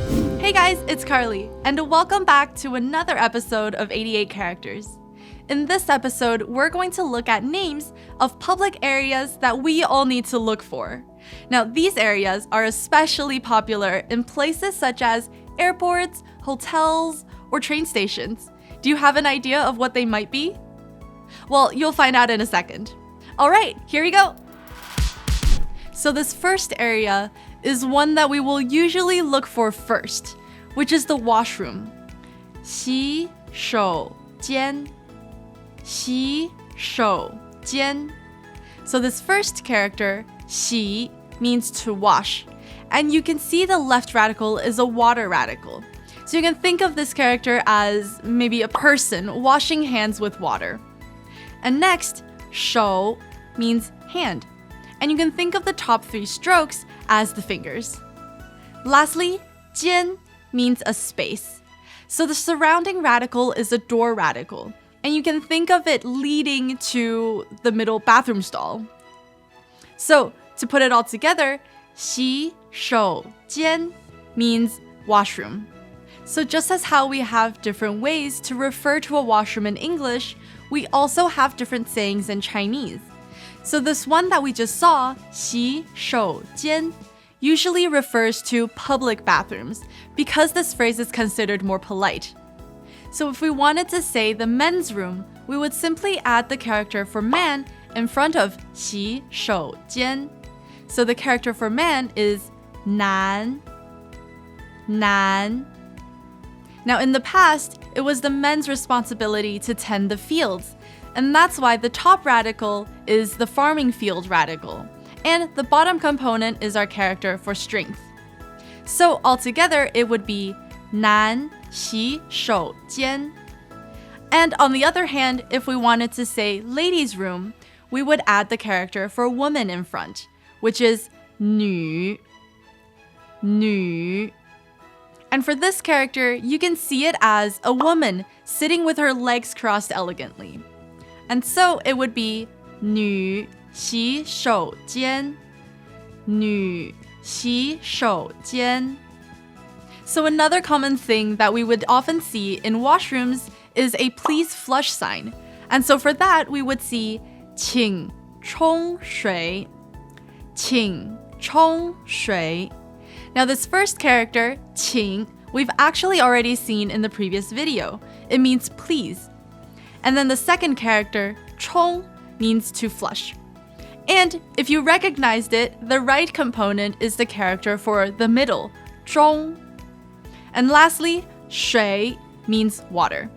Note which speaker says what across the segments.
Speaker 1: Hey guys, it's Carly, and welcome back to another episode of 88 Characters. In this episode, we're going to look at names of public areas that we all need to look for. Now, these areas are especially popular in places such as airports, hotels, or train stations. Do you have an idea of what they might be? Well, you'll find out in a second. All right, here we go. So this first area is one that we will usually look for first, which is the washroom. 洗手间. 洗手间. So this first character, 洗, means to wash. And you can see the left radical is a water radical. So you can think of this character as maybe a person washing hands with water. And next, 手 means hand. And you can think of the top three strokes as the fingers. Lastly, 间 means a space. So the surrounding radical is a door radical. And you can think of it leading to the middle bathroom stall. So, to put it all together, 洗手间 means washroom. So just as how we have different ways to refer to a washroom in English, we also have different sayings in Chinese. So this one that we just saw, 洗手间, usually refers to public bathrooms because this phrase is considered more polite. So if we wanted to say the men's room, we would simply add the character for man in front of 洗手间. So the character for man is 男, 男. Now in the past, it was the men's responsibility to tend the fields, and that's why the top radical is the farming field radical, and the bottom component is our character for strength. So altogether, it would be 男洗手间. And on the other hand, if we wanted to say ladies' room, we would add the character for woman in front, which is 女, 女. And for this character, you can see it as a woman sitting with her legs crossed elegantly. And so it would be 女洗手间, 女洗手间. So another common thing that we would often see in washrooms is a please flush sign. And so for that, we would see 请冲水, 请冲水. Now this first character, 请, we've actually already seen in the previous video. It means please. And then the second character, 冲, means to flush. And if you recognized it, the right component is the character for the middle, 中. And lastly, 水 means water.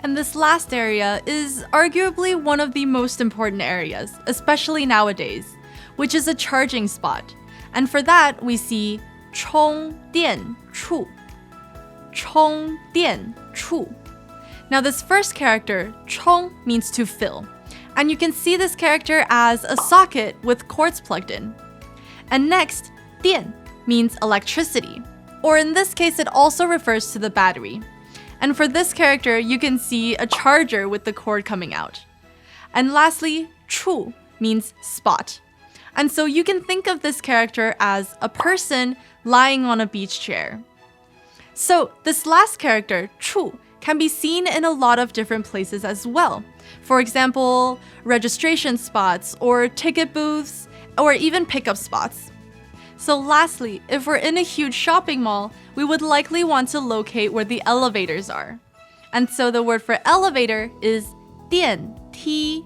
Speaker 1: And this last area is arguably one of the most important areas, especially nowadays, which is a charging spot. And for that, we see 充电处, 充电处. Now this first character, 充, means to fill. And you can see this character as a socket with cords plugged in. And next, 电 means electricity. Or in this case, it also refers to the battery. And for this character, you can see a charger with the cord coming out. And lastly, 处 means spot. And so you can think of this character as a person lying on a beach chair. So this last character, 处, can be seen in a lot of different places as well. For example, registration spots or ticket booths or even pickup spots. So lastly, if we're in a huge shopping mall, we would likely want to locate where the elevators are. And so the word for elevator is 电梯,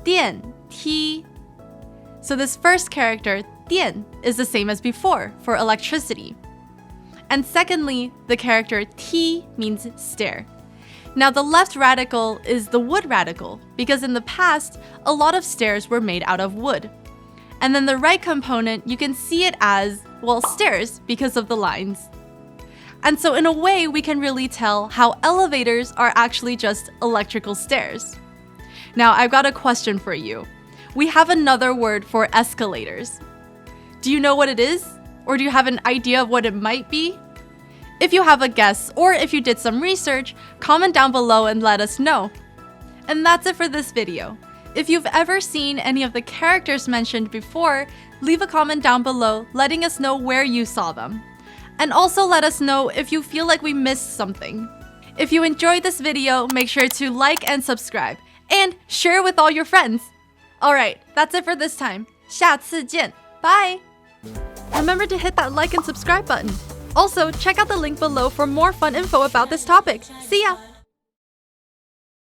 Speaker 1: 电梯. So this first character, 电, is the same as before for electricity. And secondly, the character 梯 means stair. Now the left radical is the wood radical because in the past, a lot of stairs were made out of wood. And then the right component, you can see it as, well, stairs because of the lines. And so in a way, we can really tell how elevators are actually just electrical stairs. Now, I've got a question for you. We have another word for escalators. Do you know what it is? Or do you have an idea of what it might be? If you have a guess, or if you did some research, comment down below and let us know. And that's it for this video. If you've ever seen any of the characters mentioned before, leave a comment down below letting us know where you saw them. And also let us know if you feel like we missed something. If you enjoyed this video, make sure to like and subscribe. And share with all your friends. Alright, that's it for this time. 下次见. Bye! Remember to hit that like and subscribe button. Also, check out the link below for more fun info about this topic. See ya!